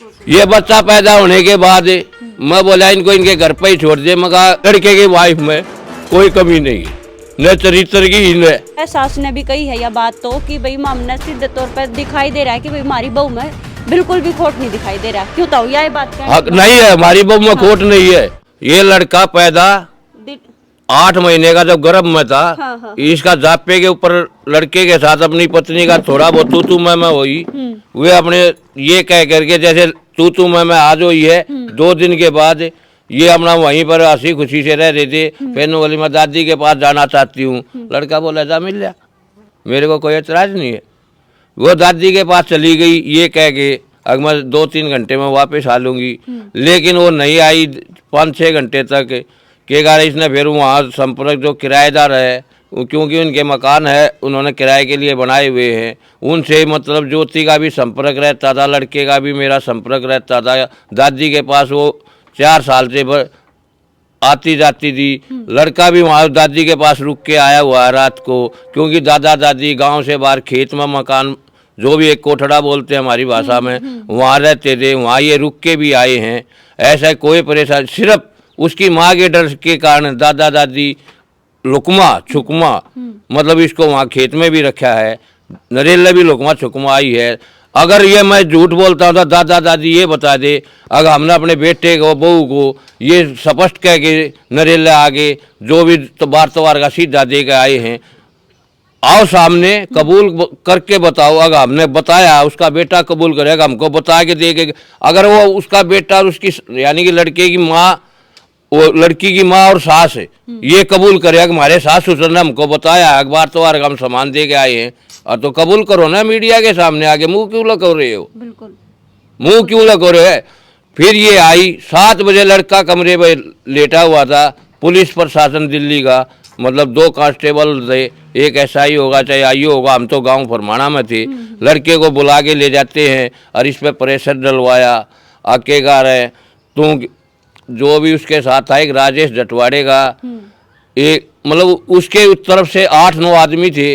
ये बच्चा पैदा होने के बाद मैं बोला इनको इनके घर पे ही छोड़ दे, मगर लड़के की वाइफ में कोई कमी नहीं है, न चरित्र की न। सास ने भी कही है यह बात तो कि भाई मामला सीधे तौर पर दिखाई दे रहा है कि भाई हमारी बहू में बिल्कुल भी खोट नहीं दिखाई दे रहा। क्यों तो यह बात नहीं है, हमारी बहू में खोट नहीं है। ये लड़का पैदा 8 महीने का जब गर्भ में था, हाँ। इसका जापे के ऊपर लड़के के साथ अपनी पत्नी का थोड़ा बहुत तू मैं हुई। वे अपने ये कह करके जैसे तू मैं आज हुई है, 2 दिन के बाद ये अपना वहीं पर हंसी खुशी से रह रहे थे। फिर बोली मैं दादी के पास जाना चाहती हूँ। लड़का बोला जा मिल जा, मेरे को कोई एतराज नहीं है। वो दादी के पास चली गई ये कह के अगर मैं 2-3 घंटे में वापस आ लूँगी, लेकिन वो नहीं आई 5-6 घंटे तक। के कारण इसने फिर वहाँ संपर्क जो किराएदार है, क्योंकि उनके मकान है उन्होंने किराए के लिए बनाए हुए हैं, उनसे मतलब ज्योति का भी संपर्क रहता था, लड़के का भी मेरा संपर्क रहता था। दादी के पास वो 4 साल से आती जाती थी। लड़का भी वहाँ दादी के पास रुक के आया हुआ है रात को, क्योंकि दादा दादी गांव से बाहर खेत में मकान जो भी एक कोठड़ा बोलते हैं हमारी भाषा में, वहाँ रहते थे। वहाँ ये रुक के भी आए हैं। ऐसा कोई परेशानी, सिर्फ उसकी माँ के डर के कारण दादा दादी लुकमा छुकमा मतलब इसको वहाँ खेत में भी रखा है। नरेला भी लुकमा छुकमा आई है। अगर ये मैं झूठ बोलता हूँ तो दादा दादी ये बता दे, अगर हमने अपने बेटे को बहू को ये स्पष्ट कह के नरेला आगे जो भी तो बार का सीधा दे के आए हैं, आओ सामने कबूल करके बताओ। अगर हमने बताया उसका बेटा कबूल करेगा, हमको बता के देगा। अगर वो उसका बेटा और उसकी यानी कि लड़के की माँ, वो लड़की की माँ और सास है, ये कबूल करेगा कि हमारे सास ससुर ने हमको बताया अखबार हम सामान दे के आए हैं, और तो कबूल करो ना मीडिया के सामने आगे। मुंह क्यों लगा रहे हो? बिल्कुल मुंह क्यों लगा रहे हो? फिर ये आई 7 बजे, लड़का कमरे में लेटा हुआ था। पुलिस प्रशासन दिल्ली का मतलब 2 कांस्टेबल थे, एक एसआई होगा चाहे आईओ होगा, हम तो गांव फरमाना में थे। लड़के को बुला के ले जाते हैं और इस पर प्रेशर डलवाया। आकेगा रहे तू जो भी उसके साथ था, एक राजेश जटवाड़े का, एक मतलब उसके तरफ से 8-9 आदमी थे।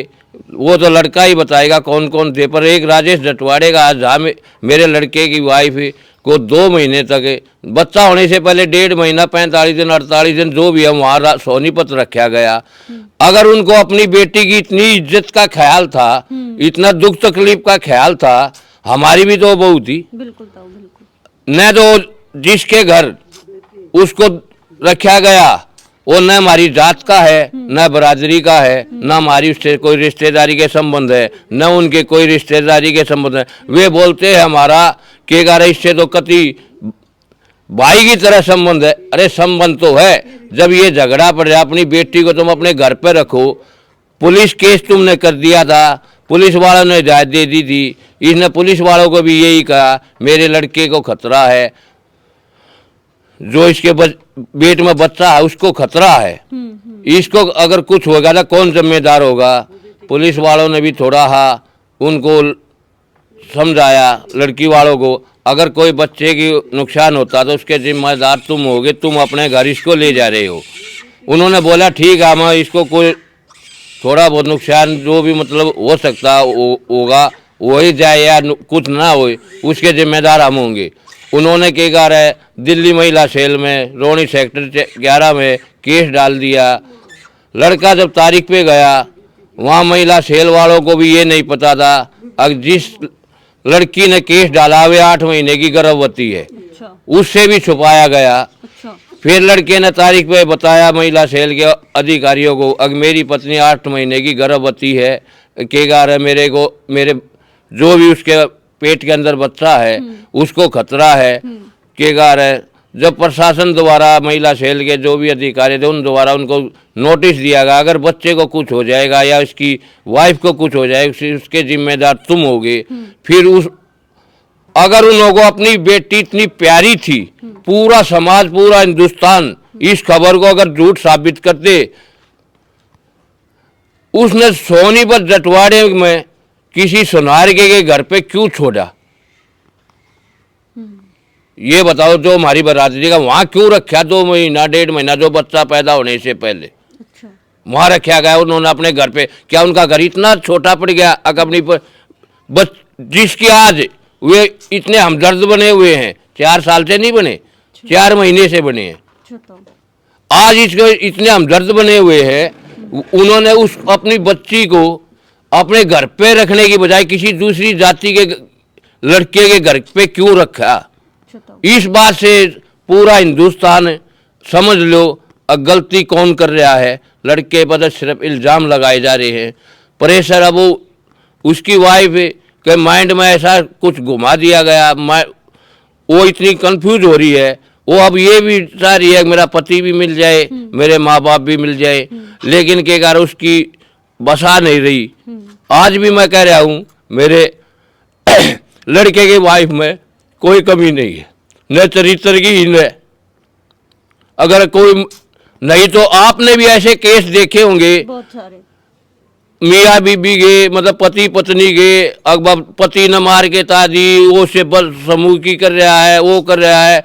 वो तो लड़का ही बताएगा कौन कौन थे, पर एक राजेश जटवाड़े का जहाँ मेरे लड़के की वाइफ को 2 महीने तक बच्चा होने से पहले 1.5 महीना 45 दिन 48 दिन जो भी है वहाँ सोनीपत रखा गया। अगर उनको अपनी बेटी की इतनी इज्जत का ख्याल था, इतना दुख तकलीफ का ख्याल था, हमारी भी तो बहू थी। बिल्कुल बिल्कुल। न तो जिसके घर उसको रखा गया वो न हमारी जात का है, न बरादरी का है, न हमारी उससे कोई रिश्तेदारी के संबंध है, न उनके कोई रिश्तेदारी के संबंध है। वे बोलते हैं हमारा के गारे इससे तो कति भाई की तरह संबंध है। अरे संबंध तो है, जब ये झगड़ा पड़ रहा, अपनी बेटी को तुम अपने घर पे रखो। पुलिस केस तुमने कर दिया था, पुलिस वालों ने हिदायत दे दी थी। इसने पुलिस वालों को भी यही कहा मेरे लड़के को खतरा है, जो इसके पेट में बच्चा है उसको खतरा है, इसको अगर कुछ होगा तो कौन जिम्मेदार होगा। पुलिस वालों ने भी थोड़ा उनको समझाया, लड़की वालों को, अगर कोई बच्चे की नुकसान होता तो उसके जिम्मेदार तुम होगे, तुम अपने घर इसको ले जा रहे हो। उन्होंने बोला ठीक है, मैं इसको कोई थोड़ा बहुत नुकसान जो भी मतलब हो सकता होगा वही जाए या कुछ ना हो, उसके जिम्मेदार हम होंगे। उन्होंने क्या कहा है, दिल्ली महिला सेल में रोनी सेक्टर 11 में केस डाल दिया। लड़का जब तारीख पे गया, वहाँ महिला सेल वालों को भी ये नहीं पता था, अब जिस लड़की ने केस डाला वे 8 महीने की गर्भवती है। अच्छा। उससे भी छुपाया गया। अच्छा। फिर लड़के ने तारीख पे बताया महिला सेल के अधिकारियों को, अगर मेरी पत्नी 8 महीने की गर्भवती है, के कहा है मेरे जो भी उसके पेट के अंदर बच्चा है उसको खतरा है। के कहा है जब प्रशासन द्वारा महिला सेल के जो भी अधिकारी थे उन द्वारा उनको नोटिस दिया गया, अगर बच्चे को कुछ हो जाएगा या उसकी वाइफ को कुछ हो जाएगा उसके जिम्मेदार तुम होगे। फिर अगर उन लोगों को अपनी बेटी इतनी प्यारी थी, पूरा समाज पूरा हिंदुस्तान इस खबर को अगर झूठ साबित करते, उसने सोनीपत जटवाड़े में किसी सुनार के घर पे क्यों छोड़ा? ये बताओ, जो हमारी बरादरी का वहाँ क्यों रखा 2 महीना 1.5 महीना जो बच्चा पैदा होने से पहले? अच्छा। वहाँ रखा गया उन्होंने अपने घर पे। क्या उनका घर इतना छोटा पड़ गया? अगर अपनी जिसकी आज वे इतने हमदर्द बने हुए हैं, 4 साल से नहीं बने, 4 महीने से बने हैं। आज इसको इतने हमदर्द बने हुए हैं, उन्होंने उस अपनी बच्ची को अपने घर पे रखने की बजाय किसी दूसरी जाति के लड़के के घर पे क्यों रखा। इस बात से पूरा हिंदुस्तान समझ लो गलती कौन कर रहा है। लड़के पर सिर्फ इल्ज़ाम लगाए जा रहे हैं, प्रेशर अब वो उसकी वाइफ के माइंड में ऐसा कुछ घुमा दिया गया, वो इतनी कंफ्यूज हो रही है। वो अब ये भी चाह रही है मेरा पति भी मिल जाए, मेरे माँ बाप भी मिल जाए, लेकिन के कारण उसकी बसा नहीं रही। आज भी मैं कह रहा हूँ मेरे लड़के के वाइफ में कोई कमी नहीं है, न चरित्र की न, अगर कोई नहीं तो आपने भी ऐसे केस देखे होंगे बहुत सारे, मियाँ बीबी के मतलब पति पत्नी के, अकबर पति न मार के ताजी वो से समूह की कर रहा है, वो कर रहा है,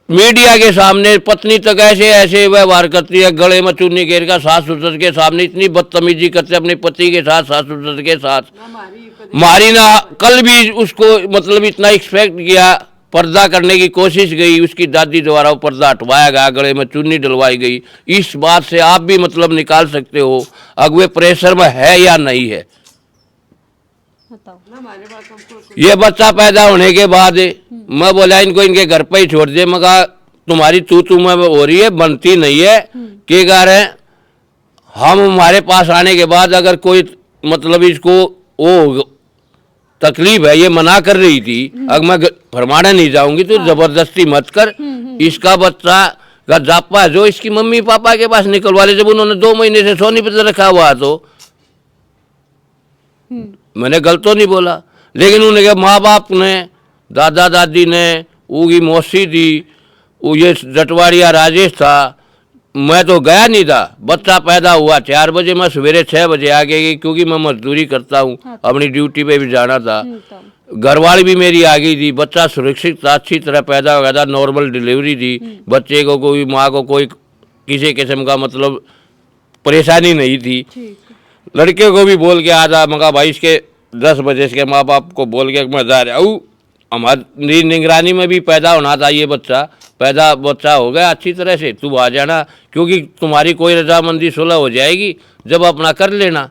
मीडिया के सामने पत्नी तक ऐसे ऐसे व्यवहार करती है, गले में चुन्नी घेर का सास ससुर के सामने इतनी बदतमीजी करते अपने पति के साथ, सास ससुर के साथ। मारी ना कल भी उसको मतलब इतना एक्सपेक्ट किया, पर्दा करने की कोशिश गई, उसकी दादी द्वारा वो पर्दा हटवाया गया, गले में चुन्नी डलवाई गई। इस बात से आप भी मतलब निकाल सकते हो अगवे प्रेशर में है या नहीं है। ये बच्चा पैदा होने के बाद मैं बोला इनको इनके घर पे ही छोड़ दे, मगर तुम्हारी तू में हो रही है, बनती नहीं है। के कारण हम हमारे पास आने के बाद अगर कोई मतलब इसको वो तकलीफ है, ये मना कर रही थी, अगर मैं फरमाने नहीं जाऊंगी तो जबरदस्ती मत कर। इसका बच्चा का जापा जो इसकी मम्मी पापा के पास निकलवा ले, जब उन्होंने 2 महीने से सोनीपत रखा हुआ तो मैंने गलत तो नहीं बोला, लेकिन उनके माँ बाप ने, दादा दादी ने, उनकी मौसी थी, वो ये जटवाड़िया राजेश था, मैं तो गया नहीं था। बच्चा पैदा हुआ 4 बजे, मैं सवेरे 6 बजे आ गई क्योंकि मैं मजदूरी करता हूँ, अपनी ड्यूटी पे भी जाना था। घरवाली भी मेरी आ गई थी, बच्चा सुरक्षित था, अच्छी तरह पैदा हो गया था, नॉर्मल डिलीवरी थी, बच्चे को कोई माँ को कोई किसी किस्म का मतलब परेशानी नहीं थी। लड़के को भी बोल के आजा, मगर भाई इसके 10 बजे इसके माँ बाप को बोल के मैं जा रहा हूँ, हमारी निगरानी में भी पैदा होना था ये बच्चा, बच्चा हो गया अच्छी तरह से, तू आ जाना, क्योंकि तुम्हारी कोई रजामंदी सुलह हो जाएगी जब अपना कर लेना।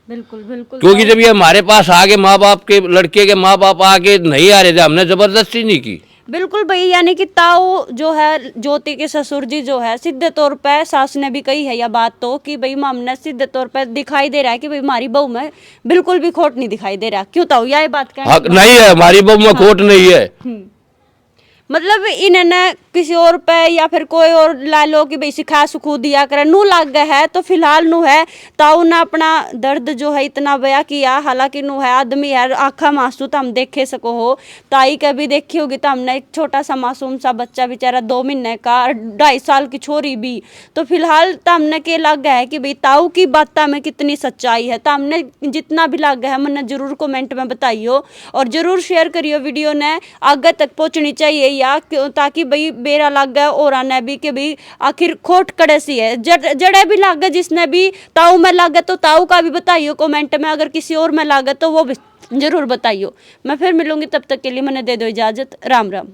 बिल्कुल बिल्कुल, क्योंकि जब ये हमारे पास आगे माँ बाप के, लड़के के माँ बाप आगे नहीं आ रहे थे, हमने जबरदस्ती नहीं की। बिल्कुल भाई, यानी कि ताऊ जो है ज्योति के ससुर जी जो है, सीधे तौर पे सास ने भी कही है यह बात तो कि भाई मामने सीधे तौर पे दिखाई दे रहा है कि भाई हमारी बहू में बिल्कुल भी खोट नहीं दिखाई दे रहा। क्यों ताऊ यह बात कहने हक नहीं है, हमारी बहू में खोट नहीं है। मतलब इन्होंने किसी और पे या फिर कोई और ला लो कि भाई सिखा सुखू दिया करे, नू लाग गया है तो फिलहाल नू है ताऊ ने अपना दर्द जो है इतना बया किया। हालांकि नू है आदमी है, आँखा मासूम तो हम देखे सको हो, ताई का भी देखी होगी तो हमने एक छोटा सा मासूम सा बच्चा बेचारा 2 महीने का, 2.5 साल की छोरी भी, तो फिलहाल तो हमने के लग गया है कि भाई ताऊ की बात में कितनी सच्चाई है। तो हमने जितना भी लग गया है मैंने जरूर कमेंट में बताइयो और जरूर शेयर करियो, वीडियो ने आगे तक पहुँचनी चाहिए या ताकि भाई बेरा लग गया और आने भी कि भाई आखिर खोट कड़े सी है, जड़े भी लग गए, जिसने भी ताऊ में लग गया तो ताऊ का भी बताइयो कमेंट में, अगर किसी और में लग गया तो वो भी जरूर बताइयो। मैं फिर मिलूंगी, तब तक के लिए मैंने दे दो इजाजत, राम राम।